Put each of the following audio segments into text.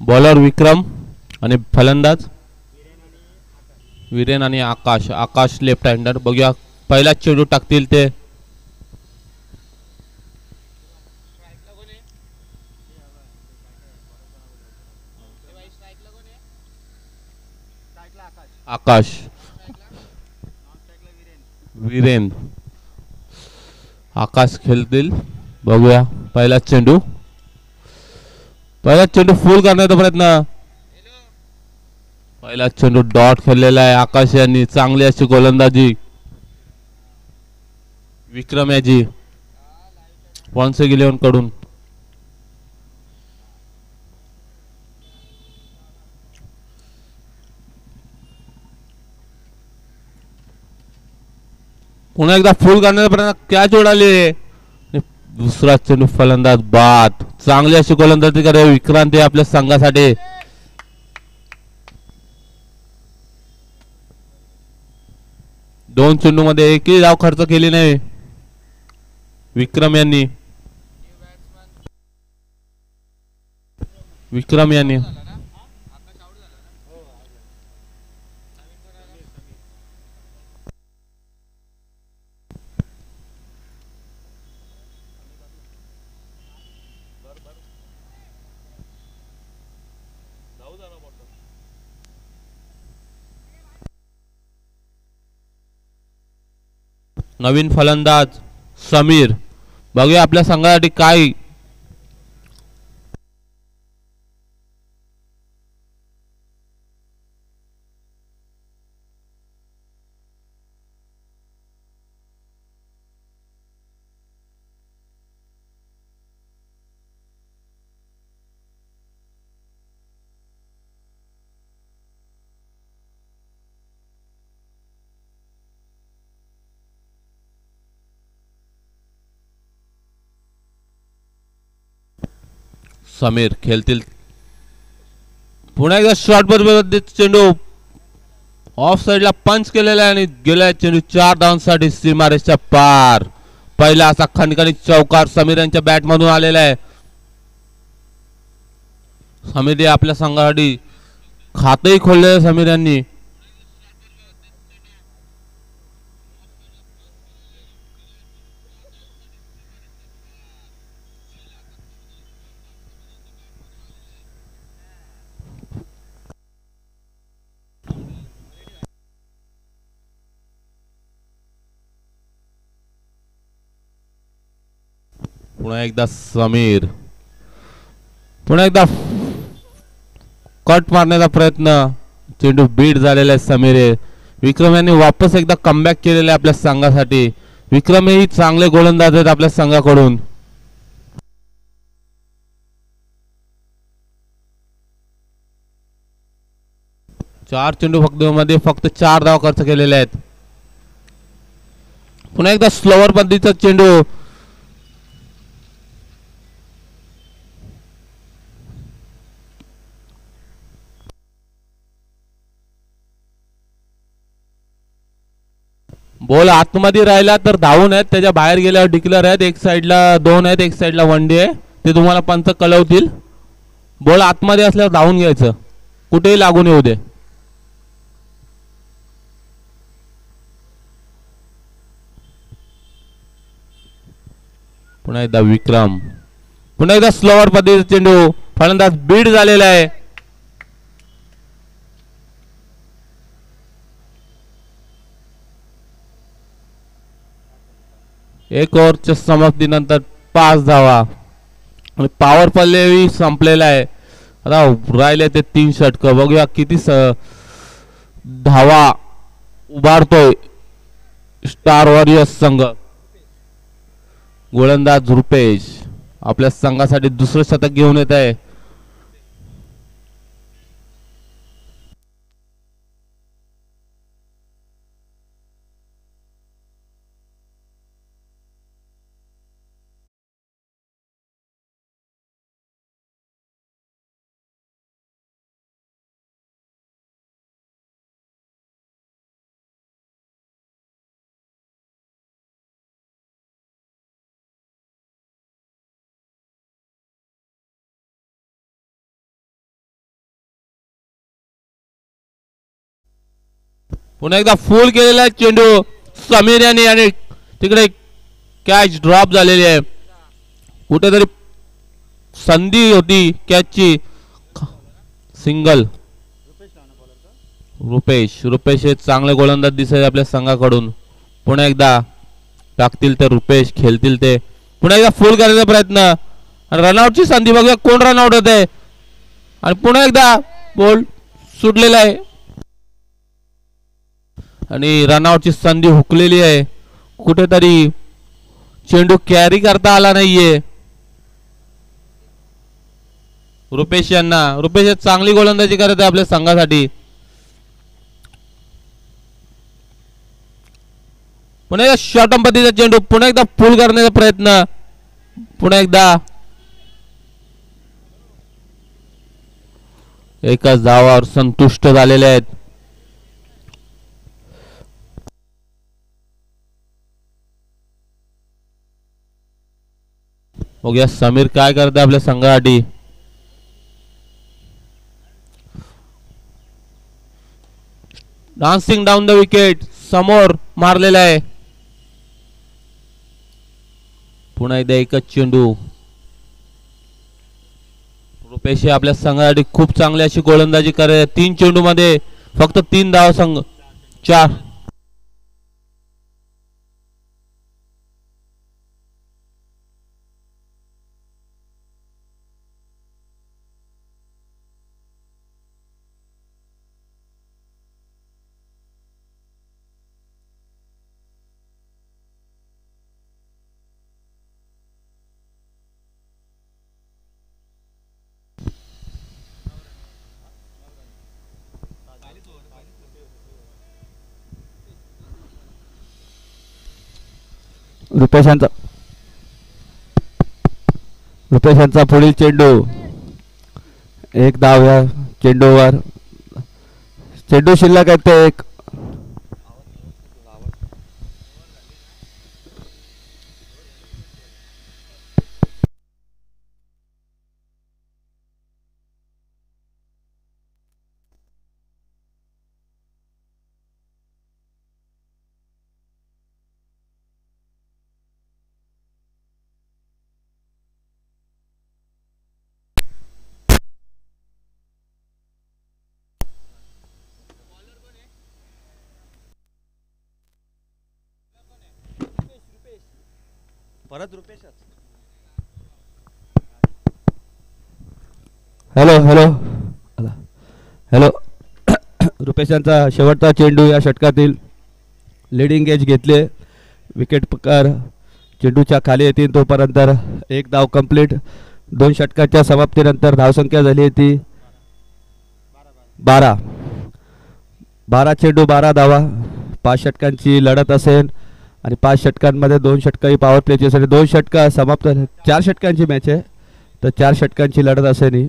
Bowler विक्रम आणि फलंदाज वीरेन आणि आकाश. आकाश लेफ्ट हँडर. बघूया पहिला चेंडू टाकतील ते. आकाश वीरेन. आकाश खेळतील. बघूया पहिला चेंडू. पहिला चेंडू फुल करण्याचा प्रयत्न. पहिला चेंडू डॉट खेळलेला आहे आकाश यांनी. चांगली अशी गोलंदाजी विक्रम याची पॉन्से गिलेवन कडून. पुन्हा एकदा फुल करण्याचा प्रयत्न. कॅच उडाली. दुसरा चेंडू फलंदाज बाद. चांगली अशी गोलंदाजी करे विक्रांत आपल्या संघासाठी. दोन चेंडू मध्ये एकही धाव खर्च केली नाही विक्रम यांनी. नवीन फलंदाज समीर. बघूया आपल्या संघासाठी काय. समीर खेळतील. पुन्हा एकदा शॉर्ट बरोबर चेंडू ऑफ साइडला पंच केलेला आहे आणि गेला चेंडू 4 धावांसाठी सीमारेषेच्या पार. पहिला असा खणखणीत चौकार समीर यांच्या बॅट मधून आलेला आहे. समीर आपल्या संघासाठी खातही खोलले. समीर यांनी पुन्हा एकदा समीर. पुन्हा एकदा कट मारण्याचा प्रयत्न. चेंडू बीट झालेला आहे समीर. विक्रम यांनी वापस एकदा कमबॅक केलेला आहे आपल्या संघासाठी. विक्रम हे चांगले गोलंदाज आहेत आपल्या संघाकडून. चार चेंडू मध्ये फक्त 4 धावा खर्च केलेले आहेत. पुन्हा एकदा स्लोवर पद्धतीचा चेंडू. बॉल आतमध्ये राहिला तर धावून आहेत. त्याच्या बाहेर गेल्यावर डिक्लेअर आहेत. एक साइडला 2 आहेत, एक साइडला 1 डे आहे. ते तुम्हाला पंच कळवतील. बॉल आतमध्ये असल्यावर धावून घ्यायचं. कुठेही लागून येऊ दे. पुन्हा एकदा विक्रम. पुन्हा एकदा स्लोवर पद्धतीचा चेंडू. फलंदाज बीड झालेला आहे. एक ओव्हरच्या समाप्तीनंतर 5 धावा आणि पॉवर प्ले संपलेला आहे. आता राहिले ते 3 षटकं. बघूया किती धावा उभारतोय स्टार वॉरियर्स संघ. गोलंदाज रुपेश आपल्या संघासाठी दुसरं शतक घेऊन येत आहे. पुन्हा एकदा फुल केलेला आहे चेंडू समीर यांनी आणि तिकडे कॅच ड्रॉप झालेली आहे. कुठेतरी संधी होती कॅचची. सिंगल. रुपेश हे चांगले गोलंदाज दिसत आपल्या संघाकडून. पुन्हा एकदा टाकतील ते रुपेश, खेळतील ते. पुन्हा एकदा फुल करण्याचा प्रयत्न. रनआउटची संधी बघूया कोण रनआउट होते. आणि पुन्हा एकदा बॉल सुटलेला आहे आणि रनआउटची संधी हुकलेली आहे. कुठेतरी चेंडू कॅरी करता आला नाहीये रुपेश यांना. रुपेश चांगली गोलंदाजी करत आहे आपल्या संघासाठी. पुन्हा एकदा शॉर्ट पद्धतीचा चेंडू. पुन्हा एकदा फुल करण्याचा प्रयत्न. पुन्हा एकदा एकाच धावावर संतुष्ट झालेले आहेत. बघूया समीर काय करते आपल्या संघासाठी. डान्सिंग डाऊन द विकेट समोर मारलेला आहे. पुन्हा एकदा एकच चेंडू. रुपेश आपल्या संघासाठी खूप चांगली अशी गोलंदाजी करत. 3 चेंडू मध्ये फक्त 3 धावा संघ 4. रुपेशांचा पुढील चेंडू. एक धाव या चेंडूवर. चेंडू शिल्लक आहे ते एक. परत रुपेशच. Hello hello hello. रुपेशांचा शेवटचा चेंडू या षटकातील. लीडिंग एज घेतले. विकेट पकार चेंडूच्या खाली येतील तोपर्यंत एक धाव कंप्लीट. 2 षटकाच्या समाप्तीनंतर धावसंख्या झाली होती 12. 12 चेंडू 12 धावा. 5 षटकांची लढत असेल आणि 5 षटकांमध्ये 2 षटकं पॉवर प्लेची असेल. 2 षटकं समाप्त. 4 षटकांची मॅच आहे तर 4 षटकांची लढत असेल.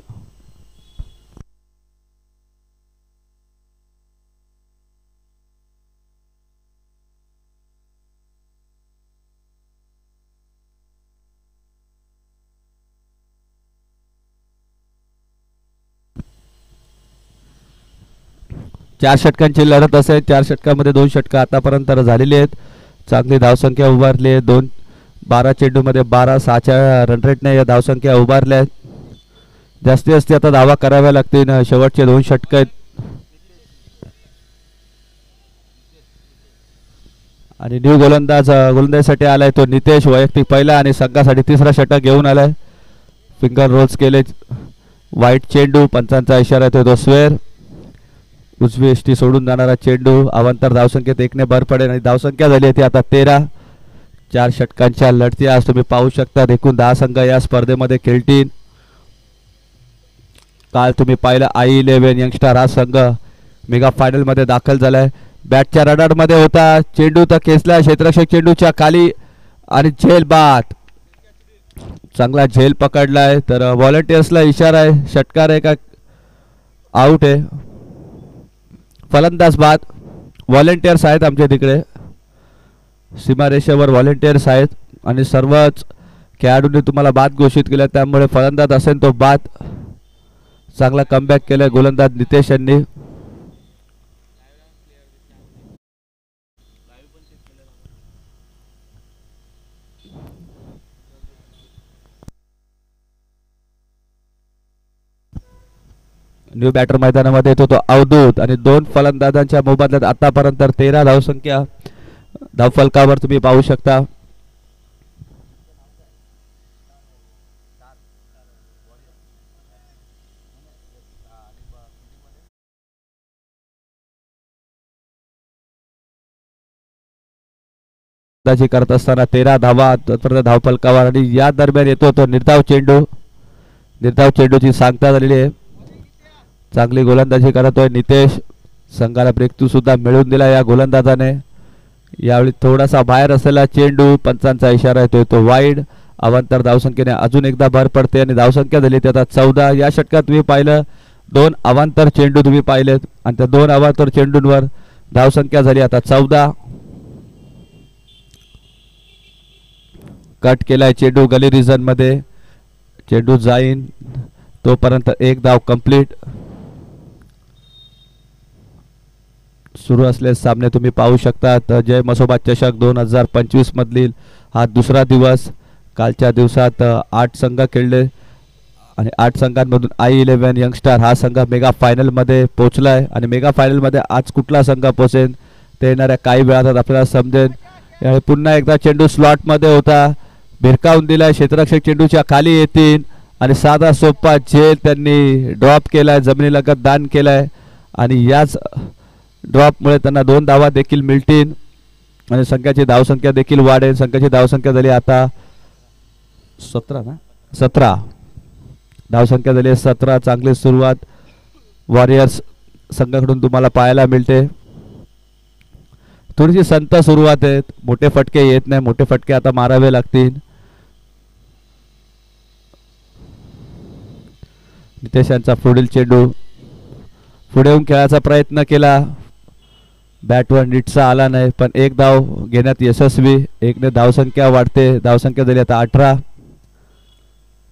चार षटकांची लढत असेल. 4 षटकांमध्ये 2 षटकं आतापर्यंत झालेली आहेत. चांगली धावसंख्या उभारली आहे. 12 चेंडूमध्ये 12 6च्या रन रेटने या धावसंख्या उभारल्या आहेत. जास्तीत जास्त आता धावा कराव्या लागतील. शेवटचे 2 षटक आहेत आणि न्यू गोलंदाजीसाठी आलाय तो नितेश. वैयक्तिक पहिला आणि संघासाठी 3रा षटक घेऊन आलाय. फिंगर रोल्स केले. वाईट चेंडू. पंचांचा इशारा येतो तो स्वेअर. उजवी एष्टी सोडून जाणारा चेंडू. अवांतर धावसंख्येत 1ने भर पडेल आणि धावसंख्या झाली होती आता 13. 4 षटकांच्या लढती आज तुम्ही पाहू शकता. एकूण 10 संघ या स्पर्धेमध्ये खेळतील. काल तुम्ही पाहिलं I11 यंगस्टार हा संघ मेगा फायनल मध्ये दाखल झालाय. बॅटच्या रडार मध्ये होता. चेंडू तर खेचला क्षेत्ररक्षक चेंडूच्या खाली आणि झेल बाद. चांगला झेल पकडलाय. तर व्हॉलंटियर्सला इशारा आहे. षटकार आहे का आउट आहे. फलंदाज बाद. व्हॉलंटियर्स आहेत आमच्या तिकडे. सीमारेषेवर व्हॉलंटियर्स आहेत आणि सर्वच खेळाडूंनी तुम्हाला बाद घोषित केलं. त्यामुळे फलंदाज असेल तो बाद. चांगला कमबॅक केलाय गोलंदाज नितेश यांनी. न्यू बॅटर मैदानामध्ये येतो तो अवधूत आणि 2 फलंदाजांच्या मोबदल्यात आतापर्यंत 13 धावसंख्या धावफलकावर तुम्ही पाहू शकता. करत असताना 13 धावा धावफलकावर आणि या दरम्यान येतो तो निर्धाव चेंडूची सांगता झालेली आहे. चांगली गोलंदाजी करतोय नितेश. संघाला ब्रेकथ्रू सुद्धा मिळवून दिला या गोलंदाजाने. यावेळी थोडासा बाहेर असलेला चेंडू, पंचांचा इशारा येतोय तो वाईड. अवांतर धावसंख्येने अजून एकदा भर पडते आणि धावसंख्या झाली ती आता 14. या षटकात तुम्ही पाहिलं 2 अवांतर चेंडू तुम्ही पाहिलेत आणि त्या 2 अवांतर चेंडूंवर धावसंख्या झाली आता 14. कट केलाय चेंडू गली रिजन मध्ये. चेंडू जाईन तोपर्यंत 1 धाव कंप्लीट. सुरू असलेले सामने तुम्ही पाहू शकतात. जय मसोबा चषक 2025 मधील हा दुसरा दिवस. कालच्या दिवसात 8 संघ खेळले आणि 8 संघांमधून I11 यंगस्टार हा संघ मेगा फायनल मध्ये पोहोचलाय आणि मेगा फायनल मध्ये आज कुठला संघ पोहोचेल ते येणाऱ्या काही वेळात आपल्याला समजेल. यावेळी पुन्हा एकदा चेंडू स्लॉट मध्ये होता, भिरकावून दिलाय. क्षेत्ररक्षक चेंडूच्या खाली येतील आणि साधा सोपा झेल त्यांनी ड्रॉप केलाय, जमिनीलगत दान केलाय आणि याच ड्रॉपमुळे त्यांना 2 धावा देखील मिळतील आणि संघाची धावसंख्या देखील वाढेल. संघाची धावसंख्या झाली आता 17 धावसंख्या झाली 17. चांगली सुरुवात वॉरियर्स संघाकडून तुम्हाला पाहायला मिळते. थोडीशी संत सुरुवात आहे, मोठे फटके येत नाही, मोठे फटके आता मारावे लागतील. नितेश यांचा पुढील चेंडू पुढे येऊन खेळायचा प्रयत्न केला, बॅटवर नीटसा आला नाही पण 1 धाव घेण्यात यशस्वी. 1 ने धावसंख्या वाढते. धावसंख्या झाली आता 18.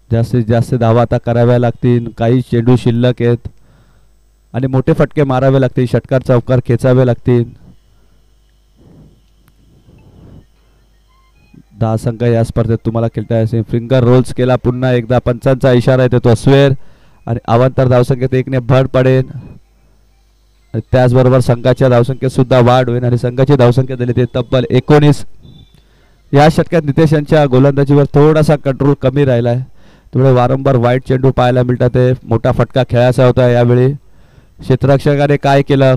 जास्तीत जास्त धावा आता कराव्या लागतील. काही चेंडू शिल्लक आहेत आणि मोठे फटके मारावे लागतील, षटकार चौकार खेचावे लागतील. 10 संघ या स्पर्धेत तुम्हाला खेळता असेल. फिंगर रोल्स केला पुन्हा एकदा, पंचांचा इशारा येतो तो स्वेर आणि अवांतर धावसंख्येत 1 ने भर पडेल. त्याचबरोबर संघाच्या धावसंख्येत सुद्धा वाढ होईल आणि संघाची धावसंख्या झाली ते तब्बल 19. या षटकात नितेश यांच्या गोलंदाजीवर थोडासा कंट्रोल कमी राहिलाय, त्यामुळे वारंवार वाईट चेंडू पाहायला मिळतात. मोठा फटका खेळायचा होता यावेळी. क्षेत्ररक्षकाने काय केलं,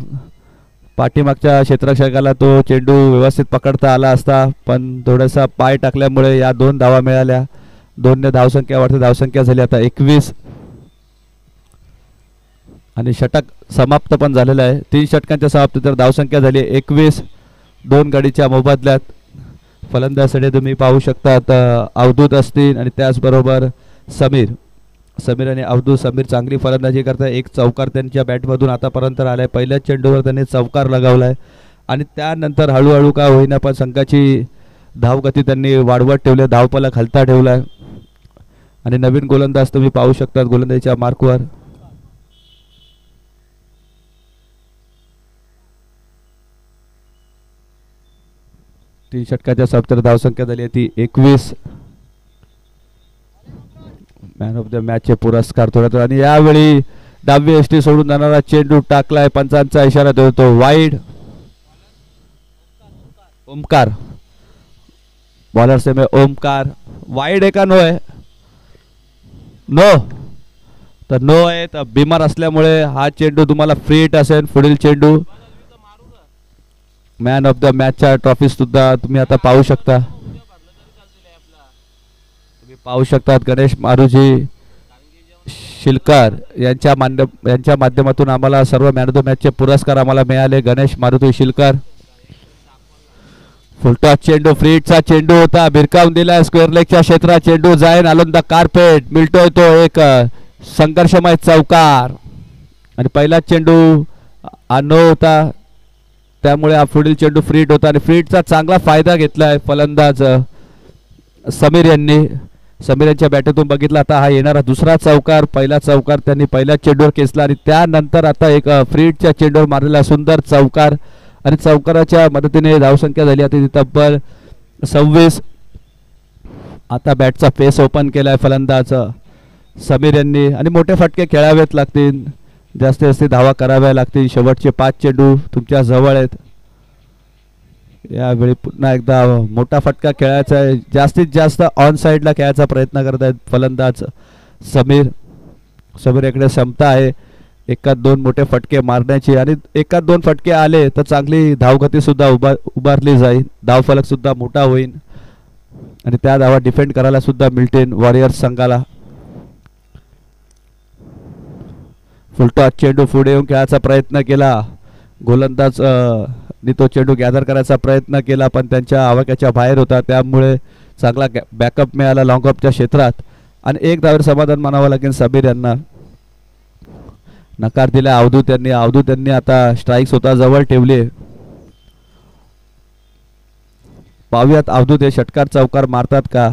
पाठीमागच्या क्षेत्ररक्षकाला तो चेंडू व्यवस्थित पकडता आला असता पण थोडासा पाय टाकल्यामुळे या 2 धावा मिळाल्या. 2 ने धावसंख्या वाढते. धावसंख्या झाली आता 21 आणि षटक समाप्त पण झालेलं आहे. 3 षटकांच्या समाप्ती तर धावसंख्या झाली 21. 2 गडीच्या मोबदल्यात फलंदाजासाठी तुम्ही पाहू शकतात अवधूत असतील आणि त्याचबरोबर समीर आणि अवधूत. समीर चांगली फलंदाजी करताय. 1 चौकार त्यांच्या बॅटमधून आतापर्यंत आलाय. पहिल्याच चेंडूवर त्यांनी चौकार लगावलाय आणि त्यानंतर हळूहळू का होईना पण संघाची धावगती त्यांनी वाढवत ठेवली, धावफलक हलता ठेवलाय आणि नवीन गोलंदाज तुम्ही पाहू शकतात गोलंदाजीच्या मार्कवर. तीन षटकाच्या सप्तर धावसंख्या झाली ती 21. मॅन ऑफ द मॅच चे पुरस्कार थोड्या आणि यावेळी डावी एसटी सोडून जाणारा चेंडू टाकलाय, पंचांचा इशारा देतो तो वाईड. ओमकार बॉलर से में ओमकार वाईड आहे का नो आहे? नो तर नो आहे. तर बिमार असल्यामुळे हा चेंडू तुम्हाला फ्री हिट असेल. पुढील चेंडू मॅन ऑफ द मॅचच्या ट्रॉफी सुद्धा तुम्ही आता पाहू शकता. तुम्ही पाहू शकतात गणेश मारुजी शिलकर यांच्या माध्यमातून आम्हाला सर्व मॅन ऑफ द मॅचचे पुरस्कार आम्हाला मिळाले. गणेश मारुती शिलकर. फुलटॉस चेंडू फ्री हिटचा चेंडू होता, भिरकावून दिला स्क्वेअर लेगच्या क्षेत्रात. चेंडू जाईन आलोन द कार्पेट. मिळतोय तो एक संघर्षमय चौकार आणि पहिला चेंडू नो होता त्यामुळे हा पुढील चेंडू फ्री हिट होता आणि फ्री हिटचा चांगला फायदा घेतलाय फलंदाज समीर यांनी. समीर यांच्या बॅटतून बघितला आता हा येणारा दुसरा चौकार. पहिला चौकार त्यांनी पहिल्या चेंडूवर खेचला आणि त्यानंतर आता एक फ्री हिटच्या चेंडूवर मारलेला सुंदर चौकार आणि चौकाराच्या मदतीने धावसंख्या झाली आता तब्बल 26. आता बॅटचा फेस ओपन केलाय फलंदाज समीर यांनी आणि मोठे फटके खेळावेत लागतील. जास्तीत जास्त धावा कराव्या लागतील. शेवटचे 5 चेंडू तुमच्या जवळ आहेत. यावेळी पुन्हा एकदा मोठा फटका खेळायचा आहे. जास्तीत जास्त ऑन साईडला खेळायचा प्रयत्न करत आहेत फलंदाज समीर. समीर इकडे क्षमता आहे एकात 2 मोठे फटके मारण्याची, आणि एकात 2 फटके आले तर चांगली धावगती सुद्धा उभारली जाईल. धावफलक सुद्धा मोठा होईल आणि त्या धावा डिफेंड करायला सुद्धा मिळतील वॉरियर्स संघाला. फुलटॉस चेंडू पुढे येऊन खेळायचा प्रयत्न केला. गोलंदाज तो चेंडू गॅदर करायचा प्रयत्न केला पण त्यांच्या आवाक्याच्या बाहेर होता, त्यामुळे चांगला बॅकअप मिळाला लॉंग ऑफच्या क्षेत्रात आणि 1 धावेवर समाधान मानावं लागेल समीर यांना. नकार दिला अवधूत यांनी आता स्ट्राईक स्वतः जवळ ठेवली. पाहूयात अवधूत हे षटकार चौकार मारतात का,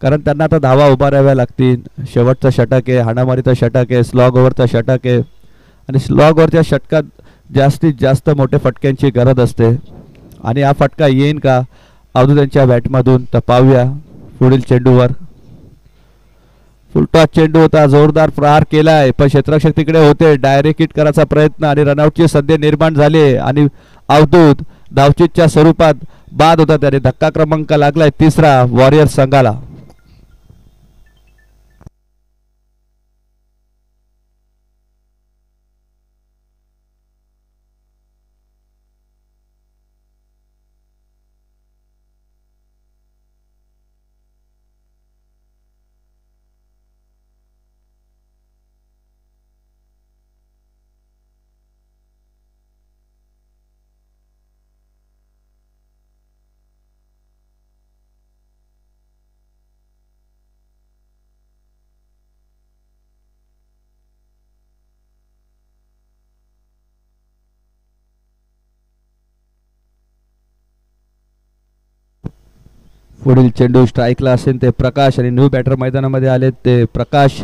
कारण त्यांना आता धावा उभाराव्या लागतील. शेवटचा षटक आहे, हाणामारीचा षटक आहे, स्लॉग ओव्हरचा षटक आहे आणि स्लॉग ओव्हरच्या षटकात जास्तीत जास्त मोठे फटक्यांची गरज असते आणि हा फटका येईन का अवधूत यांच्या बॅटमधून, तर पाहूया पुढील चेंडूवर. फुलटॉस चेंडू होता, जोरदार प्रहार केलाय पण क्षेत्ररक्षक तिकडे होते. डायरेक्ट हिट करायचा प्रयत्न आणि रनआउटची संधी निर्माण झाली आणि अवधूत धावचीतच्या स्वरूपात बाद होता. त्याने धक्का क्रमांक लागलाय 3रा वॉरियर्स संघाला. पुढील चेंडू स्ट्राईकला असेल ते प्रकाश आणि न्यू बॅटर मैदानामध्ये आले ते प्रकाश.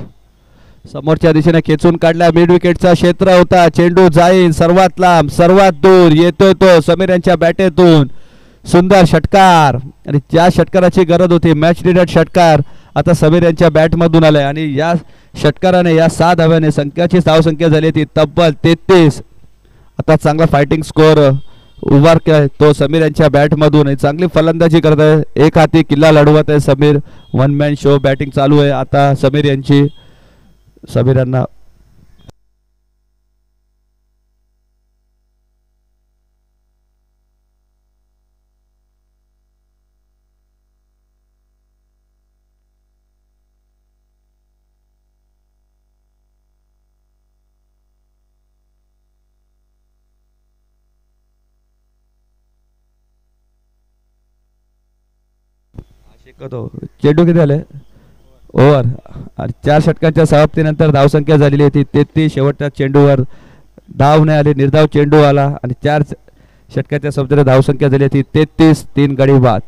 समोरच्या दिशेने खेचून काढला, मिड विकेटचा क्षेत्र होता. चेंडू जाईल सर्वात लांब, सर्वात दूर येतोय तो समीर यांच्या बॅटेतून. सुंदर षटकार आणि ज्या षटकाराची गरज होती मॅच नीडेड षटकार आता समीर यांच्या बॅटमधून आलाय आणि या षटकाराने या 6 धाव्याने संख्याची धावसंख्या झाली ती तब्बल 33. आता चांगला फायटिंग स्कोअर उभार केलाय तो समीर यांच्या बॅटमधून. चांगली फलंदाजी करत आहे, एक हाती किल्ला लढवत आहे समीर. 1 मॅन शो बॅटिंग चालू आहे आता समीर यांची. समीर यांना चेंडू किती आले ओव्हर आणि 4 षटकांच्या समाप्तीनंतर धावसंख्या झालेली आहे ती 33. शेवटच्या चेंडूवर धाव नाही आली, निर्धाव चेंडू आला आणि 4 षटकांच्या समाप्तीनंतर धावसंख्या झाली ती 33. 3 गडी बाद.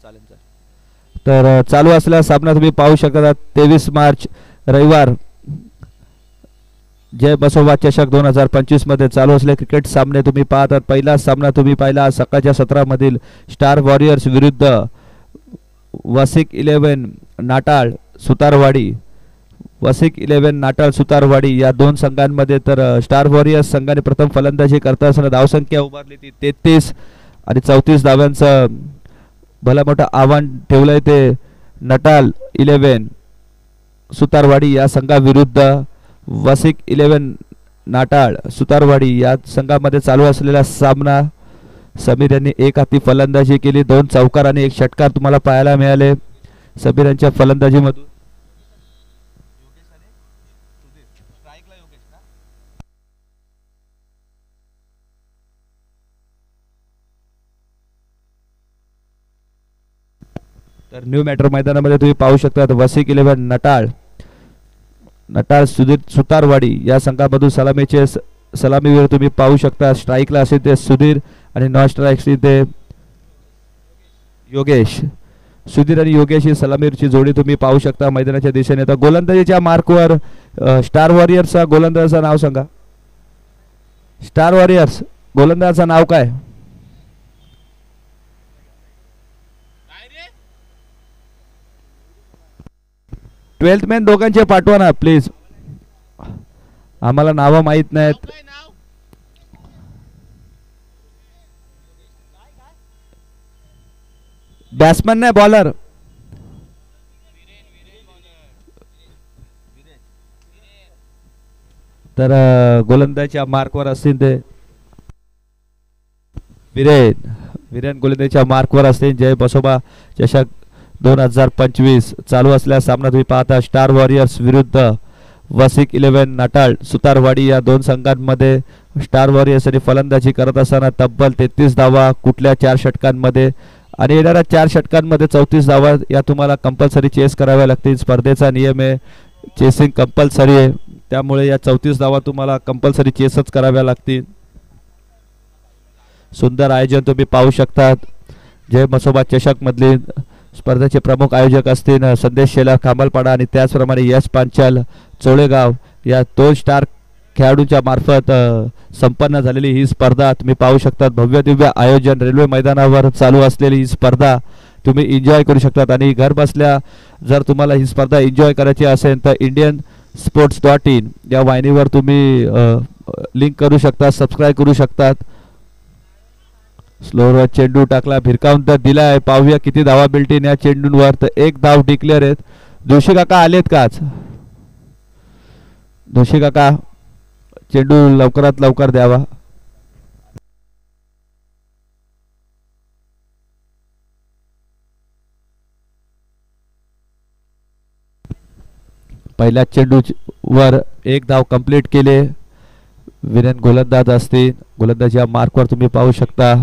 चालेल चालेल. तर चालू असलेला सामना तुम्ही पाहू शकता. 23 मार्च रविवार जय बसोबा चषक 2025 मध्ये चालू असलेले क्रिकेट सामने तुम्ही पाहतात. पहिला सामना तुम्ही पाहिला सकाळच्या सत्रामधील स्टार वॉरियर्स विरुद्ध वसिक 11 नाटाळ सुतारवाडी. वसिक 11 नाटाळ सुतारवाडी या दोन संघांमध्ये तर स्टार वॉरियर्स संघाने प्रथम फलंदाजी करता असताना धावसंख्या उभारली ती 33 आणि 34 धाव्यांचं भलं मोठं आव्हान ठेवलंय ते नटाल 11 सुतारवाडी या संघाविरुद्ध वसिक 11 नाटाळ सुतारवाडी या संघामध्ये चालू असलेला सामना. समीर यांनी एक हाती फलंदाजी केली. 2 चौकार आणि 1 षटकार तुम्हाला पाहायला मिळाले समीर यांच्या फलंदाजीमधून. तर न्यू मॅट्रो मैदानामध्ये तुम्ही पाहू शकता वसिक 11 नटाळ सुतारवाडी या संघामधून सलामीवीर तुम्ही पाहू शकता. स्ट्राईकला असेल ते सुधीर आणि नॉन स्ट्राईक असेल ते योगेश. सुधीर आणि योगेश ही सलामीवरची जोडी तुम्ही पाहू शकता मैदानाच्या दिशेने. तर गोलंदाजीच्या मार्कवर स्टार वॉरियर्सचा गोलंदाजाचं नाव सांगा. स्टार वॉरियर्स गोलंदाजाचं नाव काय? 12th मॅन दोघांचे पाठवा ना प्लीज. आम्हाला नावं माहित नाहीत. बॅट्समन नाही बॉलर. तर गोलंदाजीच्या मार्कवर असतील ते विरेन गोलंदाजीच्या मार्कवर असतील. जय बसोबा चषक 2025 चालू असलेला सामना तुम्ही पाहता. स्टार वॉरियर्स विरुद्ध वसिक 11 नाटाळ सुतारवाडी या दोन संघांमध्ये स्टार वॉरियर्सने फलंदाजी करत असताना तब्बल 33 धावा कुठल्या 4 षटकांमध्ये आणि येणाऱ्या 4 षटकांमध्ये 34 धावा या तुम्हाला कंपल्सरी चेस कराव्या लागतील. स्पर्धेचा नियम आहे चेसिंग कंपल्सरी आहे त्यामुळे या 34 धावा तुम्हाला कंपल्सरी चेसच कराव्या लागतील. सुंदर आयोजन तुम्ही पाहू शकतात. जय बसोबा चषक मधले स्पर्धेचे प्रमुख आयोजक असतील संदेश शेलार खांबलपाडा आणि त्याचप्रमाणे यश पांचाल चोळेगाव या 2 स्टार खेळाडूंच्या मार्फत संपन्न झालेली ही स्पर्धा तुम्ही पाहू शकतात. भव्य दिव्य आयोजन रेल्वे मैदानावर चालू असलेली ही स्पर्धा तुम्ही एन्जॉय करू शकतात. आणि घर बसल्या जर तुम्हाला ही स्पर्धा एन्जॉय करायची असेल तर indiansports.in या वाहिनीवर तुम्ही लिंक करू शकता, सबस्क्राईब करू शकतात. स्लोवर चेंडू टाकला, भिरकावून तर दिलाय. पाहूया किती धावा बिल्टीन या चेंडूंवर. तर 1 धाव डिक्लेअर आहेत. जोशी काका आलेत काच? जोशी काका चेंडू लवकरात लवकर द्यावा. पहिल्या चेंडूवर 1 धाव कंप्लीट केले. विरेन गोलंदाज असतील. गोलंदाज या मार्कवर तुम्ही पाहू शकता.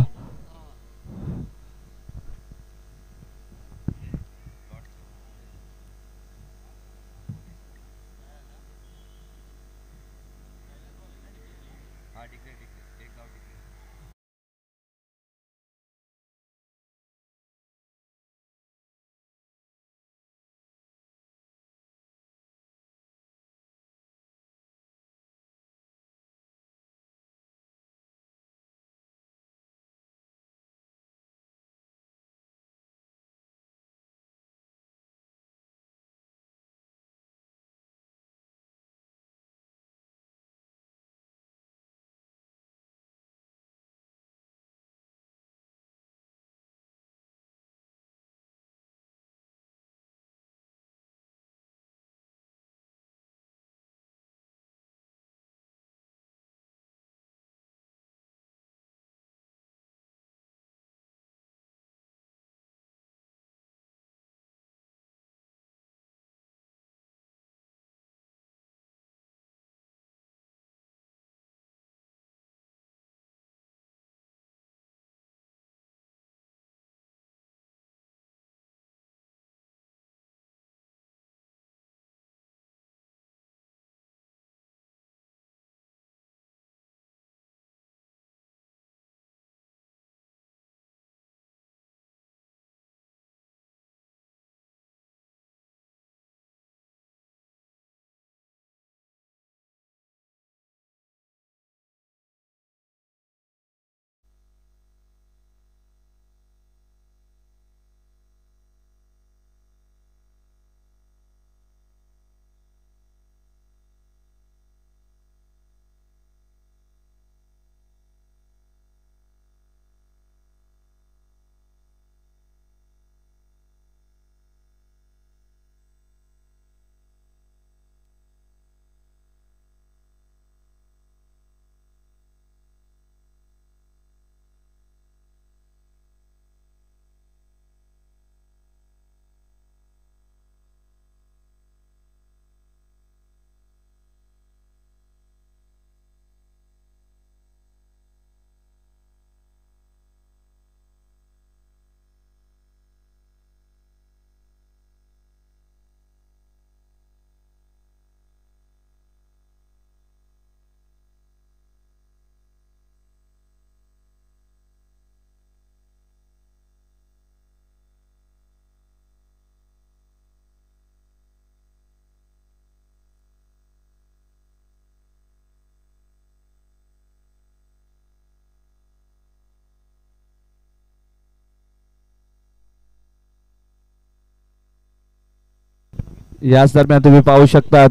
याच दरम्यान तुम्ही पाहू शकता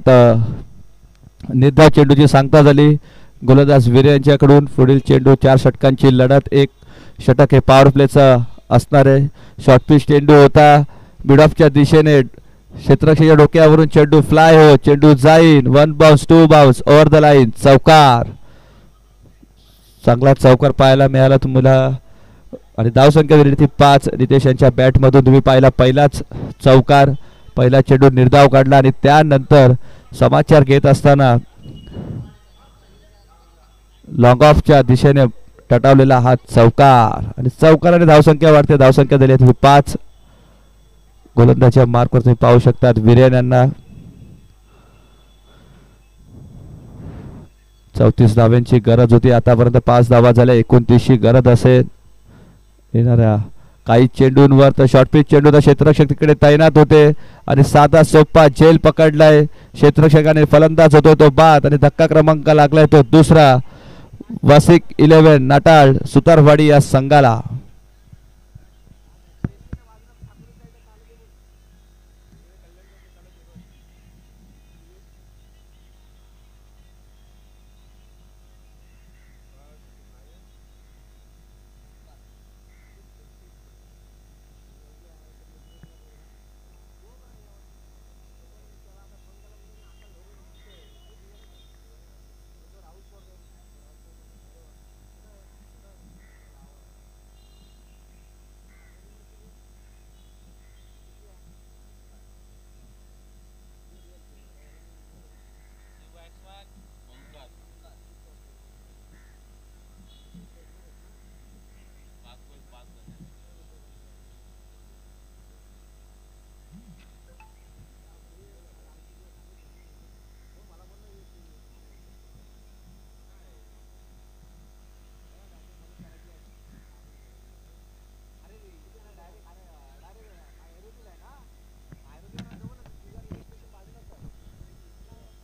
निर्धाव चेंडूची सांगता झाली गोलंदाज वीर यांच्याकडून. पुढील चेंडू 4 षटकांची लढत. 1 षटक हे पॉवर प्लेचं असणार आहे. शॉर्ट पिच चेंडू होता मिड ऑफच्या दिशेने. क्षेत्ररक्षकाच्या डोक्यावरून चेंडू फ्लाय हो. चेंडू जाईन. 1 bounce 2 bounce over the line. चौकार. चांगला चौकार पाहायला मिळाला तुम्हाला आणि धावसंख्या दिली ती 5. नितेश यांच्या बॅटमधून तुम्ही पाहिला पहिलाच चौकार. पहिला चेंडू निर्धाव काढला आणि त्यानंतर समाचार घेत असताना लॉंग ऑफच्या दिशेने टटावलेला हा चौकार आणि चौकाराने धावसंख्या वाढते. धावसंख्या दिली तुम्ही 5. गोलंदाजच्या मार्कवर तुम्ही पाहू शकता विरेन यांना 34 धाव्यांची गरज होती. आतापर्यंत 5 धावा झाल्या. 29 ची गरज असेल येणाऱ्या काही चेंडूंवर. तर शॉर्ट पिच चेंडू तर क्षेत्ररक्षक तिकडे तैनात होते आणि साधा सोपा झेल पकडलाय. क्षेत्ररक्षकाने फलंदाज होतो तो बाद आणि धक्का क्रमांक लागलाय तो दुसरा. वासिक 11 नाटाळ सुतारवाडी या संघाला.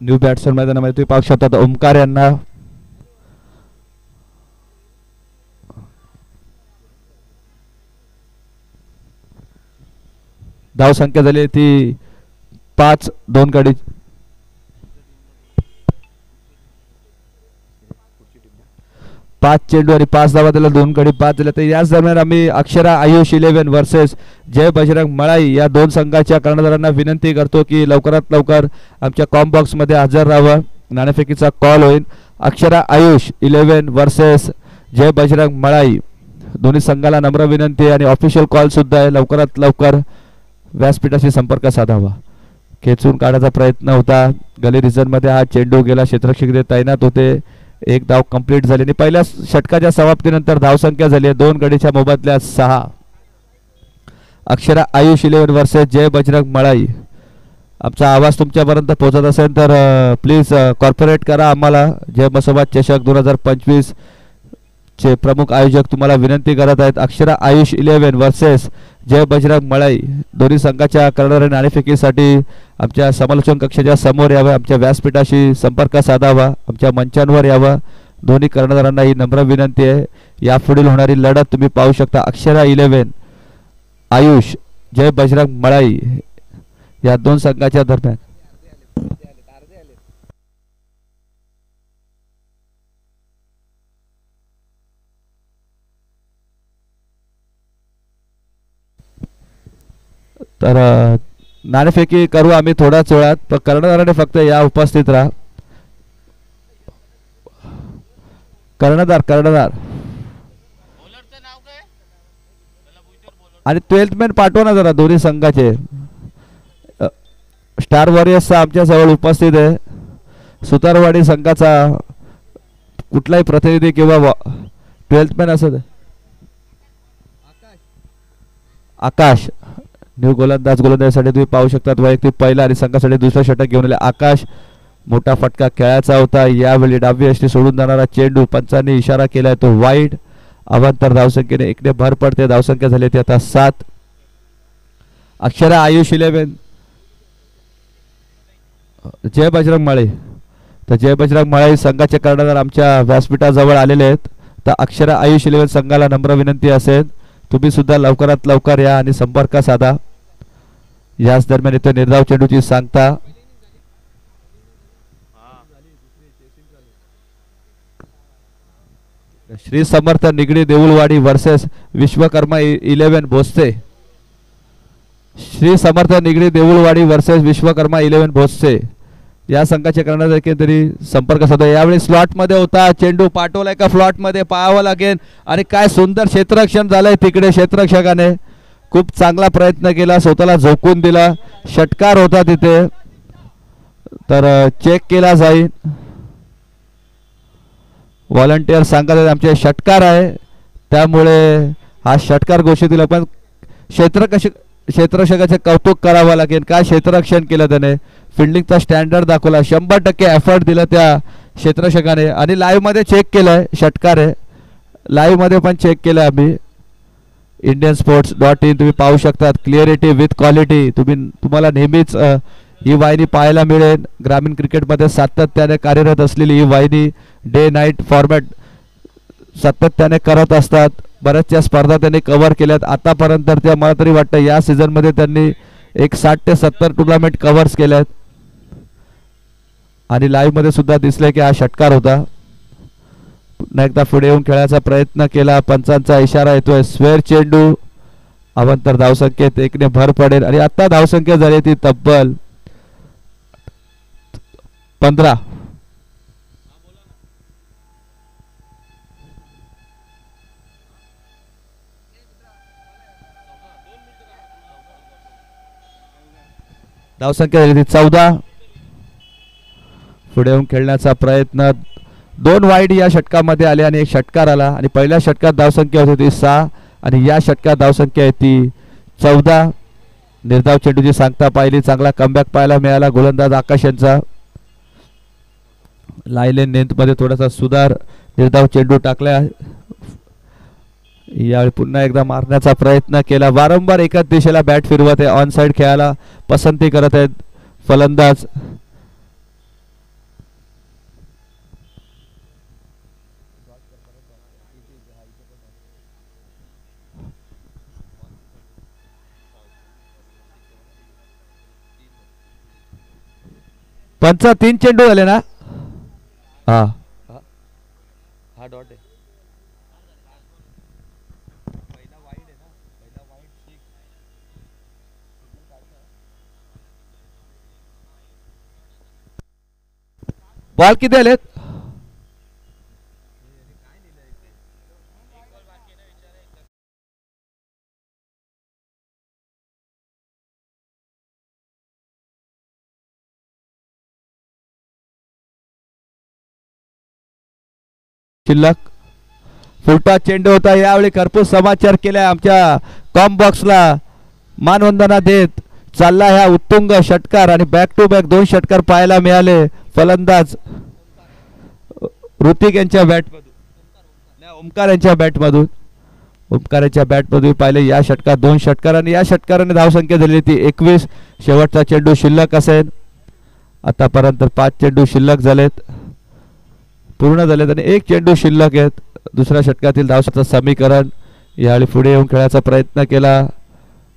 न्यू बॅट्समन मैदानामध्ये तुम्ही पाहू शकता ओमकार यांना. धाव संख्या झाली ती 5. 2 गडी 5 चेंडू आणि 5 धावा दिला. 2 गडी 5 दिले. तर याच दरम्यान आम्ही अक्षरा आयुष 11 वर्सेस जय बजरंग मळाई या 2 संघाच्या कर्णधारांना विनंती करतो की लवकरात लवकर आमच्या कॉम बॉक्स मध्ये हजर राहावं. नाणेफेकीचा कॉल होईल. अक्षरा आयुष 11 वर्सेस जय बजरंग मळाई. दोन्ही संघाला नम्र विनंती आणि ऑफिशियल कॉल सुद्धा आहे. लवकरात लवकर व्यासपीठाशी संपर्क साधावा. खेचून काढायचा प्रयत्न होता. गली रिझन मध्ये हा चेंडू गेला. क्षेत्ररक्षक तैनात होते. 1 धाव कंप्लीट झाली आणि पहिल्या षटकाच्या समाप्तीनंतर धावसंख्या झाली आहे 2 गडीच्या मोबदल्यात 6. अक्षरा आयुष 11 वर्सेस जय बजरंग मळाई. आमचा आवाज तुमच्यापर्यंत पोहोचत असेल तर प्लीज कॉर्पोरेट करा आम्हाला. जय मसोबा चषक 2025 चे प्रमुख आयोजक तुम्हाला विनंती करत आहेत. अक्षरा आयुष 11 वर्सेस जय बजरंग मळाई. दोन्ही संघाच्या कर्णधार नाणेफेकीसाठी आमच्या समालोचन कक्षाच्या समोर यावं. आमच्या व्यासपीठाशी संपर्क साधावा. आमच्या मंचांवर यावं. दोन्ही कर्णधारांना ही नम्र विनंती आहे. यापुढील होणारी लढत तुम्ही पाहू शकता. अक्षरा 11 आयुष जय बजरंग मळाई या 2 संघाच्या दरम्यान. तर नाणेफेकी करू आम्ही थोड्याच वेळात. पण कर्णधाराने फक्त या उपस्थित राहा. कर्णधार आणि 12th मॅन पाठवा ना जरा दोन्ही संघाचे. स्टार वॉरियर्स आमच्या जवळ उपस्थित आहे. सुतारवाडी संघाचा कुठलाही प्रतिनिधी किंवा 12th मॅन असत. आकाश न्यू गोलंदाजासाठी तुम्ही पाहू शकता वैयक्तिक पहिला आणि संघासाठी दुसरा षटक घेऊन आले. आकाश मोठा फटका खेळायचा होता. यावेळी डावी यष्टी सोडून जाणारा चेंडू पंचांनी इशारा केलाय तो वाईड. अवांतर धावसंख्येने 1 ने भर पडते. धावसंख्या झाली ती आता 7. अक्षरा आयुष 11 जय बजरंग मळे. तर जय बजरंग मळे संघाचे कर्णधार आमच्या व्यासपीठाजवळ आलेले आहेत. तर अक्षरा आयुष 11 संघाला नम्र विनंती असेल तुम्ही सुद्धा लवकरात लवकर या आणि संपर्क साधा. याच दरम्यान इथे निर्धाव चेंडूची सांगता. श्री समर्थ निगडी देऊळवाडी वर्सेस विश्वकर्मा 11 भोसले. श्री समर्थ निगडी देऊळवाडी वर्सेस विश्वकर्मा 11 भोसले या संघाचे करण्यासाठी तरी संपर्क साधा. यावेळी स्लॉट मध्ये होता चेंडू पाठवलाय का फ्लॉट मध्ये पाहावं लागेल. आणि काय सुंदर क्षेत्ररक्षण झालंय तिकडे. क्षेत्ररक्षकाने खूप चांगला प्रयत्न केला, स्वतःला झोकून दिला. षटकार होता तिथे तर चेक केला जाईल. व्हॉलंटियर सांगत आहेत आमचे षटकार आहे त्यामुळे हा षटकार घोषित दिला. पण क्षेत्ररक्षकाचे कौतुक करावं लागेल. काय क्षेत्ररक्षण केलं त्याने, फिल्डिंगचा स्टँडर्ड दाखवला, 100% एफर्ट दिला त्या क्षेत्ररक्षकाने. आणि लाईव्ह मध्ये चेक केलंय षटकार आहे, लाईव्ह मध्ये पण चेक केलं आम्ही. indiansports.in तुम्ही पाहू शकतात. क्लिअरिटी विथ क्वालिटी तुम्हाला नेहमीच ही वाहिनी पाहायला मिळेल. ग्रामीण क्रिकेटमध्ये सातत्याने कार्यरत असलेली ही वाहिनी डे नाईट फॉर्मॅट सातत्याने करत असतात. बऱ्याचशा स्पर्धा त्यांनी कव्हर केल्यात आतापर्यंत. त्या मला तरी वाटतं या सीझनमध्ये त्यांनी एक 60 ते 70 टुर्नामेंट कव्हर्स केल्यात. आणि लाईव्ह मध्ये सुद्धा दिसले की हा षटकार होता. पुन्हा एकदा पुढे येऊन खेळायचा प्रयत्न केला. पंचांचा इशारा येतोय. स्वेअर चेंडू अवंतर धावसंख्येत 1 ने भर पडेल. आणि आता धावसंख्या झाली ती तब्बल 15. धावसंख्या झाली ती 14. पुढे येऊन खेळण्याचा प्रयत्न. 2 वाईड या षटकामध्ये आले आणि 1 षटकार आला. आणि पहिल्या षटकात धावसंख्या होती ती 6 आणि या षटकात धावसंख्या आहे ती 14. निर्धाव चेंडूची सांगता पाहिली. चांगला कमबॅक पाहायला मिळाला गोलंदाज आकाश यांचा. लाईन लेंथ मध्ये थोडासा सुधार. निर्धाव चेंडू टाकला. यावेळी पुन्हा एकदा मारण्याचा प्रयत्न केला. वारंवार एकाच दिशेला बॅट फिरवत आहे. ऑन साइड खेळायला पसंती करत आहेत फलंदाज. पंचा 3 चेंडू झाले ना. हा हा डॉट आहे. बॉल किती आलेत. शिल्लक फुलटा चेंडू होता. यावेळी खरपूस समाचार केला आमच्या कॉम बॉक्सला मानवंदना देत चालला ह्या उत्तुंग षटकार. आणि बॅक टू बॅक 2 षटकार पाहायला मिळाले. फलंदाज ऋतिक यांच्या बॅटमधून, ओमकार यांच्या बॅटमधून, ओमकाराच्या बॅटमधून पाहिले या षटकात 2 षटकार. आणि या षटकाराने धावसंख्या झाली ती 21. शेवटचा चेंडू शिल्लक असेल. आतापर्यंत 5 चेंडू शिल्लक झालेत, पूर्ण झालेत आणि 1 चेंडू शिल्लक आहेत. दुसऱ्या षटकातील धावसंख्येचं समीकरण. यावेळी पुढे येऊन खेळायचा प्रयत्न केला.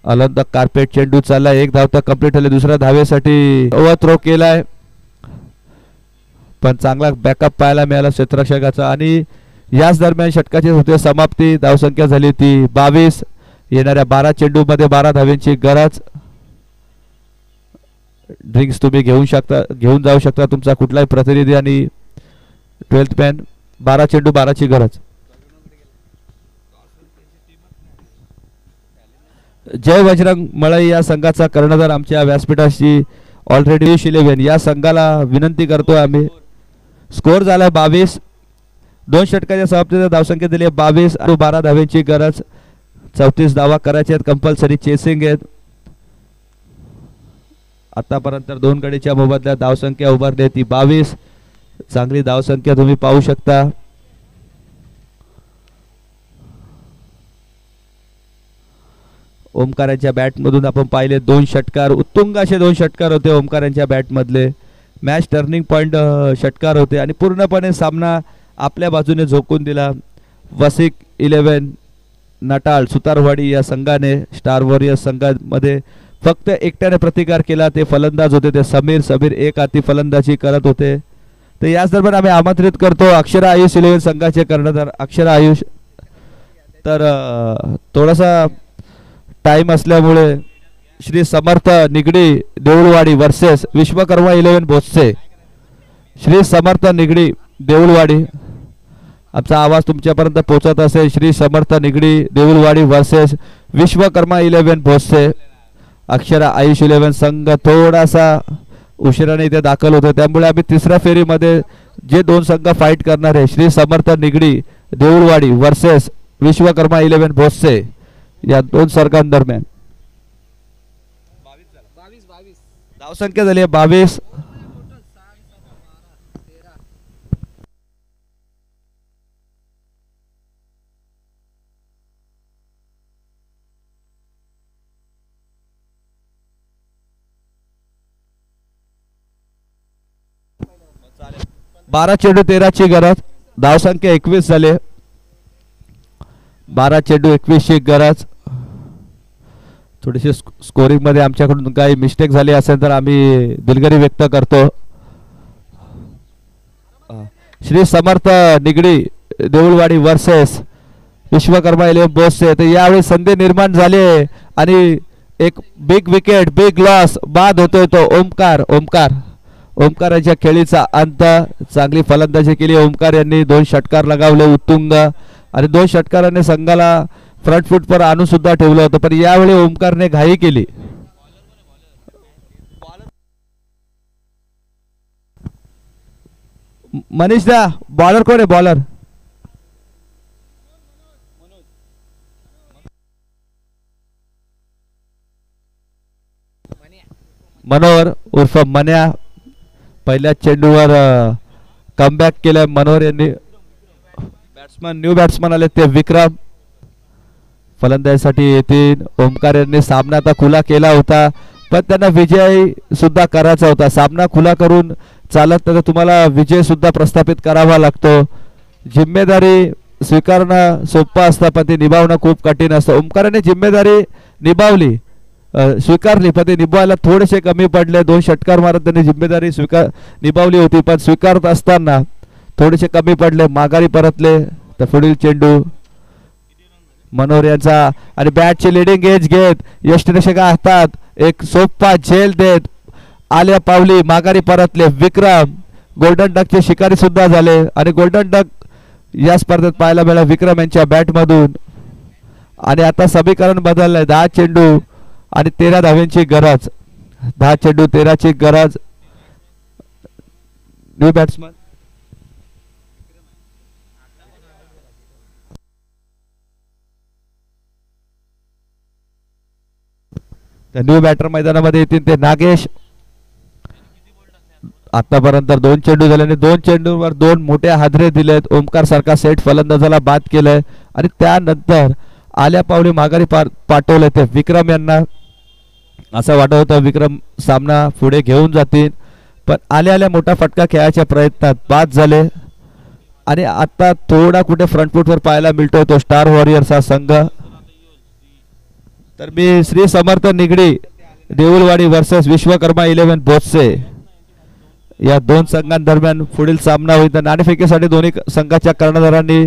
अलंद कार्पेट चेंडू चालला. 1 धाव तर कंप्लीट झाले. दुसऱ्या धावेसाठी ओव्हर थ्रो केलाय पण चांगला बॅकअप पाहायला मिळाला क्षेत्ररक्षकाचा. आणि याच दरम्यान षटकाची होते समाप्ती. धावसंख्या झाली ती 22. येणाऱ्या 12 चेंडू मध्ये 12 धावेंची गरज. ड्रिंक्स तुम्ही घेऊन जाऊ शकता तुमचा कुठलाही प्रतिनिधी. आणि 12th मॅन. 12 चेंडू 12ची गरज. जय बजरंग मळई या संघाचा कर्णधार आमच्या व्यासपीठाशी ऑलरेडी 11 या संघाला विनंती करतोय आम्ही. स्कोर झाला 22. 2 षटकाच्या समाप्तीच्या धावसंख्या दिली 22 आणि 12 धावेंची गरज. 34 धावा करायच्या आहेत. कंपल्सरी चेसिंग आहेत. आतापर्यंत 2 गडीच्या मोबदल्यात धावसंख्या उभारली ती 22. चांगली धावसंख्या तुम्ही पाहू शकता. ओमकारांच्या बॅटमधून आपण पाहिले 2 षटकार. उत्तुंग असे 2 षटकार होते ओमकारांच्या बॅटमधले. मॅच टर्निंग पॉइंट षटकार होते आणि पूर्णपणे सामना आपल्या बाजूने झोकून दिला. वसिक 11 नटाळ सुतारवाडी या संघाने स्टार वॉरियर्स संघामध्ये फक्त एकट्याने प्रतिकार केला ते फलंदाज होते ते समीर एक हाती फलंदाजी करत होते. तर याच दरम्यान आम्ही आमंत्रित करतो अक्षरा आयुष 11 संघाचे कर्णधार अक्षरा आयुष. तर थोडासा टाइम असल्यामुळे श्री समर्थ निगडी देऊळवाडी वर्सेस विश्वकर्मा 11 भोससे. श्री समर्थ निगडी देऊळवाडी, आमचा आवाज तुमच्यापर्यंत पोहोचत असेल. श्री समर्थ निगडी देऊळवाडी वर्सेस विश्वकर्मा 11 भोससे. अक्षरा आयुष 11 संघ थोडासा उशिराने इथे दाखल होतो, त्यामुळे आम्ही तिसऱ्या फेरीमध्ये जे दोन संघ फाईट करणार आहे श्री समर्थ निगडी देऊळवाडी वर्सेस विश्वकर्मा 11 भोससे या दोन संघांदरम्यान धावसंख्या झाली आहे 22. बारा चेंडू 13ची गरज, धावसंख्या 21 झाली. 12 चेंडू 21ची गरज. थोडीशी स्कोरिंग मध्ये आमच्याकडून काही मिस्टेक झाली असेल तर आम्ही दिलगिरी व्यक्त करतो. श्री समर्थ निगडी देऊळवाडी वर्सेस विश्वकर्मा 11 भोससे. तर यावेळी संधी निर्माण झाली आणि एक बिग विकेट बिग लॉस बाद होतोय तो ओमकाराच्या खेळीचा अंत. चांगली फलंदाजी केली ओमकार यांनी, 2 षटकार लगावले उत्तुंग आणि 2 षटकाराने संघाला फ्रंट फूट पर आणून सुद्धा ठेवलं होतं. पण यावेळी ओमकारने घाई केली. मनीष दा बॉलर कोण आहे बॉलर? मनोहर उर्फ मन्या. पहिल्या चेंडूवर कमबॅक केलं मनोहर यांनी. न्यू बॅट्समन आले ते विक्रम फलंदाजीसाठी येतील. ओमकार यांनी सामना आता खुला केला होता, पण त्यांना विजय सुद्धा करायचा होता. सामना खुला करून चालत नाही, तुम्हाला विजय सुद्धा प्रस्थापित करावा लागतो. जिम्मेदारी स्वीकारणं सोपं असतं, पण ते निभावणं खूप कठीण असतं. ओमकाराने जिम्मेदारी निभावली, स्वीकारली, पण ते निभावायला थोडेसे कमी पडले. 2 षटकार मारत त्यांनी जिम्मेदारी निभावली होती, पण स्वीकारत असताना थोडेसे कमी पडले, माघारी परतले. तर पुढील चेंडू मनोहर यांचा आणि बॅटची लिडिंग एज घेत यष्टिरेषेच्या हातात एक सोपा झेल देत आल्या पावली माघारी परतले विक्रम. गोल्डन डकचे शिकारी सुद्धा झाले आणि गोल्डन डक या स्पर्धेत पाहायला मिळाला विक्रम यांच्या बॅटमधून. आणि आता समीकरण बदललंय. 10 चेंडू आणि 13 धाव्यांची गरज. 10 चेंडू 13ची गरज. न्यू बॅट्समन न्यू बॅटर मैदानामध्ये येतील ते नागेश. आतापर्यंत 2 चेंडू झाले आणि 2 चेंडूवर 2 मोठे हादरे दिलेत. ओमकार सारखा सेट फलंदाजाला बाद केलंय आणि त्यानंतर आल्या पावली माघारी पाठवले ते विक्रम यांना. असं वाटत होतं विक्रम सामना पुढे घेऊन जातील, पण आल्या मोठा फटका खेळायच्या प्रयत्नात बाद झाले. आणि आता थोडा कुठे फ्रंट फूटवर पाहायला मिळतोय तो स्टार वॉरियर्सचा संघ. तर मी श्री समर्थ निगडी देऊळवाडी वर्सेस विश्वकर्मा 11 भोससे या दोन संघांदरम्यान पुढील सामना होईल. तर नाणेफेकीसाठी दोन्ही संघाच्या कर्णधारांनी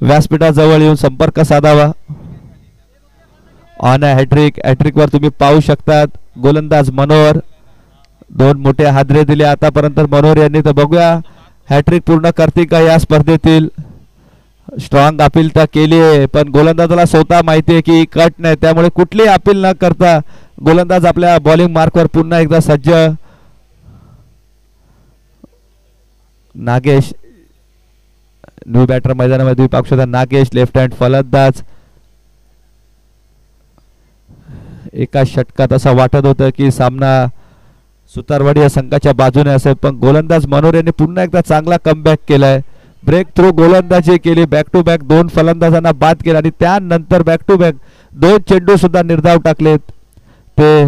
व्यासपीठाजवळ येऊन संपर्क साधावा. ऑन हॅट्रिक वर तुम्ही पाहू शकतात गोलंदाज मनोहर 2 मोठे हादरे दिले आतापर्यंत मनोहर यांनी. तर बघूया हॅट्रिक पूर्ण करतील का या स्पर्धेतील. स्ट्रॉंग अपील तर केली आहे, पण गोलंदाजाला स्वतः माहिती आहे की कट नाही, त्यामुळे कुठली अपील न करता गोलंदाज आपल्या बॉलिंग मार्कवर पुन्हा एकदा सज्ज. नागेश न्यू बॅटर मैदानामध्ये पाहू नागेश लेफ्ट हँड फलंदाज. एका षटकात असं वाटत होतं की सामना सुतारवाडी या संघाच्या बाजूने असेल, पण गोलंदाज मनोहर यांनी पुन्हा एकदा चांगला कमबॅक केलाय. ब्रेक थ्रू गोलंदाजी केली, बॅक टू बॅक 2 फलंदाजांना बाद केला आणि त्यानंतर बॅक टू बॅक 2 चेंडू सुद्धा निर्धाव टाकलेत ते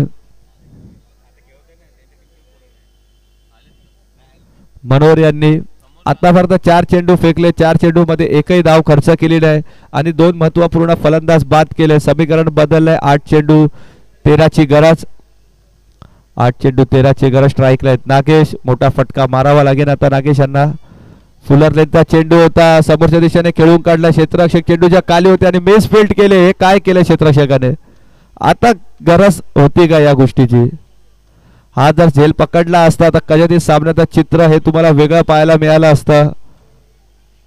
मनोहर यांनी. आतापर्यंत 4 चेंडू फेकले, 4 चेंडू मध्ये एकही धाव खर्च केली नाही आणि 2 महत्वपूर्ण फलंदाज बाद केले. समीकरण बदललंय. 8 चेंडू 13ची गरज. 8 चेंडू 13 गरज स्ट्राईकला आहेत नागेश. मोठा फटका मारावा लागेल आता नागेश यांना. फुलर लेनचा चेंडू होता समोरच्या दिशेने खेळून काढला. क्षेत्ररक्षक चेंडूच्या खाली होते आणि मिस फील्ड केले. हे काय केलं क्षेत्ररक्षकाने. आता गरज होती का या गोष्टीची. हा जर झेल पकडला असता तर कदाचित सामन्याचं चित्र हे तुम्हाला वेगळं पाहायला मिळालं असतं.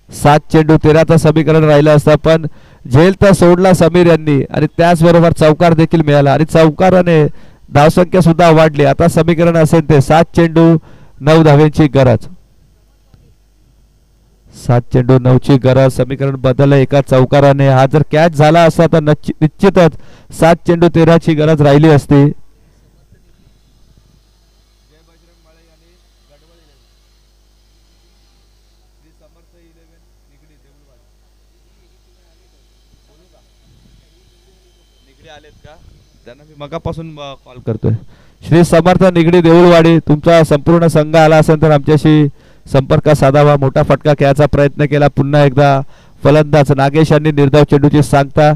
7 चेंडू 13चं समीकरण राहिलं असतं पण झेल तर सोडला समीर यांनी आणि त्याचबरोबर चौकार देखील मिळाला आणि चौकाराने धावसंख्या सुद्धा वाढली. आता समीकरण असेल ते 7 चेंडू 9 धावेची गरज. 7 चेंडू 9ची गरज. समीकरण बदललं एका चौकाराने. हा जर कॅच झाला असता तर निश्चितच 7 चेंडू 13ची गरज राहिली असती. त्यांना मी मगापासून कॉल करतोय. श्री समर्थ निगडी देऊळवाडी तुमचा संपूर्ण संघ आला असेल तर आमच्याशी संपर्क साधावा. मोठा फटका खेळायचा प्रयत्न केला. पुन्हा एकदा फलंदाज नागेश यांनी निर्धाव चेंडूची सांगता.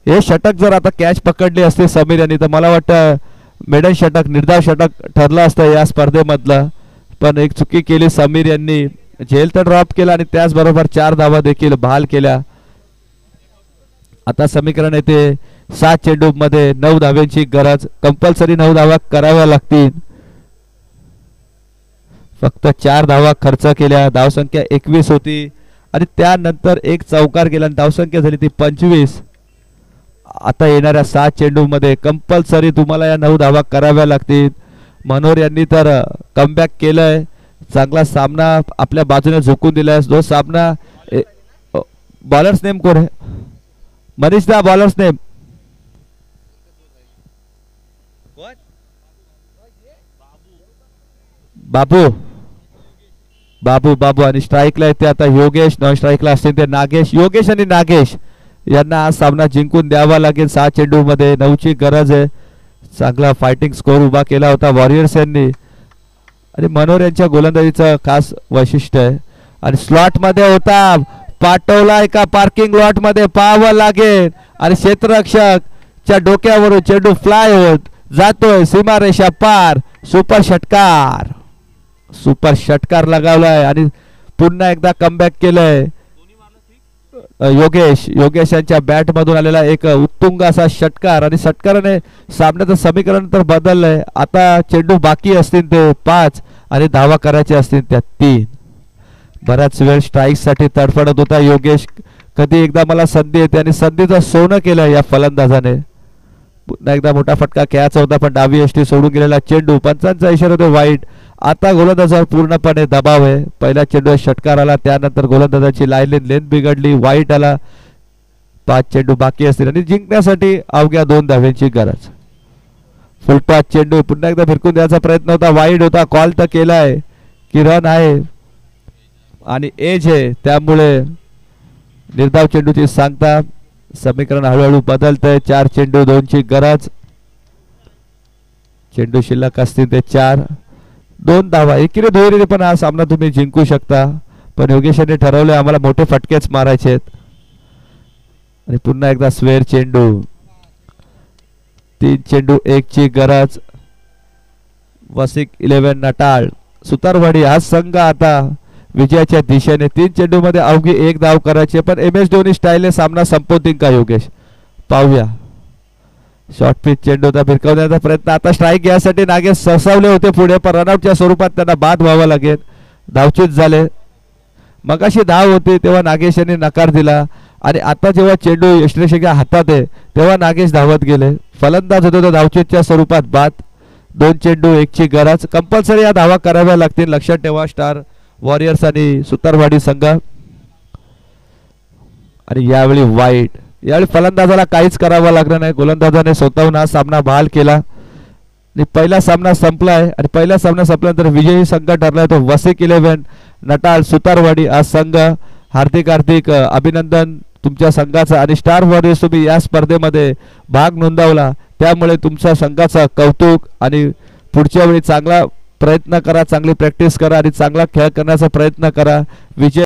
हे षटक जर आता कॅच पकडली असते समीर यांनी तर मला वाटतं मेडन षटक निर्धाव षटक ठरलं असतं या स्पर्धेमधलं. पण एक चुकी केली समीर यांनी. झेल तर ड्रॉप केला आणि त्याचबरोबर 4 धावा देखील बहाल केल्या. आता समीकरण येते 7 चेंडू मध्ये 9 धाव्यांची गरज. कंपल्सरी 9 धावा कराव्या लागतील. फक्त 4 धावा खर्च केल्या. धावसंख्या 21 होती आणि त्यानंतर एक चौकार केला आणि धावसंख्या झाली ती 25. आता येणाऱ्या 7 चेंडू मध्ये कंपल्सरी तुम्हाला या 9 धावा कराव्या लागतील. मनोहर यांनी तर कमबॅक केलंय. चांगला सामना आपल्या बाजूने झुकून दिलाय. जो सामना बॉलर्स नेम कोण आहे. मनीष दा बॉलर्स नेम बाबू बाबू बाबू आणि स्ट्राईकला येते आता योगेश. नॉन स्ट्राईकला असतील ते नागेश. योगेश आणि नागेश यांना आज सामना जिंकून द्यावा लागेल. 7 चेंडू मध्ये 9ची गरज आहे. चांगला फायटिंग स्कोर उभा केला होता वॉरियर्स यांनी आणि मनोहर यांच्या गोलंदाजीचं खास वैशिष्ट्य आहे. आणि स्लॉट मध्ये होता पाठवला एका पार्किंग लॉट मध्ये पाहावं लागेल आणि क्षेत्ररक्षकच्या डोक्यावरून चेंडू फ्लाय होत जातोय सीमारेषा पार. सुपर षटकार. सुपर षटकार लगावलाय आणि पुन्हा एकदा कमबॅक केलंय योगेश यांच्या बॅट मधून आलेला एक उत्तुंग असा षटकार आणि षटकाराने सामन्याचं समीकरण तर बदललंय. आता चेंडू बाकी असतील ते 5 आणि धावा करायचे असतील त्या 3. बराच वेळ स्ट्राईक साठी तडफडत होता योगेश. कधी एकदा मला संधी येते आणि संधीचं सोनं केलं या फलंदाजाने. पुन्हा एकदा मोठा फटका खेळायचा होता पण डावी यष्टी सोडून गेलेला चेंडू. पंचांचा इशारा होतो वाईट. आता गोलंदाजावर पूर्णपणे दबाव आहे. पहिला चेंडू षटकार आला त्यानंतर गोलंदाजाची लाईन लेंथ बिघडली. वाईट आला. 5 चेंडू बाकी असतील आणि जिंकण्यासाठी अवघ्या 2 धाव्यांची गरज. फुलटॉस चेंडू पुन्हा एकदा फिरकून द्यायचा प्रयत्न होता. वाईट होता. कॉल तर केलाय की रन आहे आणि एज आहे त्यामुळे निर्धाव चेंडूची सांगता. समीकरण हळूहळू बदलतंय. 4 चेंडू 2ची गरज. चेंडू शिल्लक असतील ते 4. 2 धावा एकीने दुहेरीने पण हा सामना तुम्ही जिंकू शकता. पण योगेश यांनी ठरवलं आम्हाला मोठे फटकेच मारायचे आहेत. आणि पुन्हा एकदा स्वेअर चेंडू. 3 चेंडू 1ची गरज. वसिक 11 नटाळ सुतारवाडी हा संघ आता विजयाच्या दिशेने. 3 चेंडू मध्ये अवघी 1 धाव करायची पण MS धोनी स्टाईलने सामना संपवतील का योगेश. पाहूया. शॉर्ट पिच चेंडू होता भिरकवण्याचा प्रयत्न. आता स्ट्राईक यासाठी नागेश सरसावले होते पुढे पण रनआउटच्या स्वरूपात त्यांना बाद व्हावं लागेल. धावचीत झाले. मगाशी धाव होती तेव्हा नागेश यांनी नकार दिला आणि आता जेव्हा चेंडू यष्टीच्या हातात आहे तेव्हा नागेश धावत गेले. फलंदाज होते तो धावचीतच्या स्वरूपात बाद. 2 चेंडू 1ची गरज. कंपल्सरी या धावा कराव्या लागतील. लक्षात ठेवा स्टार वॉरियर्स आणि सुतारवाडी संघ. आणि यावेळी वाईट. यावेळी फलंदाजाला काहीच करावं लागलं नाही. गोलंदाजाने स्वतःहून हा सामना बहाल केला आणि पहिला सामना संपलाय. आणि पहिला सामना संपल्यानंतर विजयी संघ ठरलाय तो वसिक 11 नटाळ सुतारवाडी हा संघ. हार्दिक हार्दिक अभिनंदन तुमच्या संघाचं. आणि स्टार वॉरियर्स तुम्ही या स्पर्धेमध्ये भाग नोंदवला त्यामुळे तुमच्या संघाचं कौतुक. आणि पुढच्या वेळी चांगला प्रयत्न करा. चांगली प्रॅक्टिस करा आणि चांगला खेळ करण्याचा प्रयत्न करा. विजय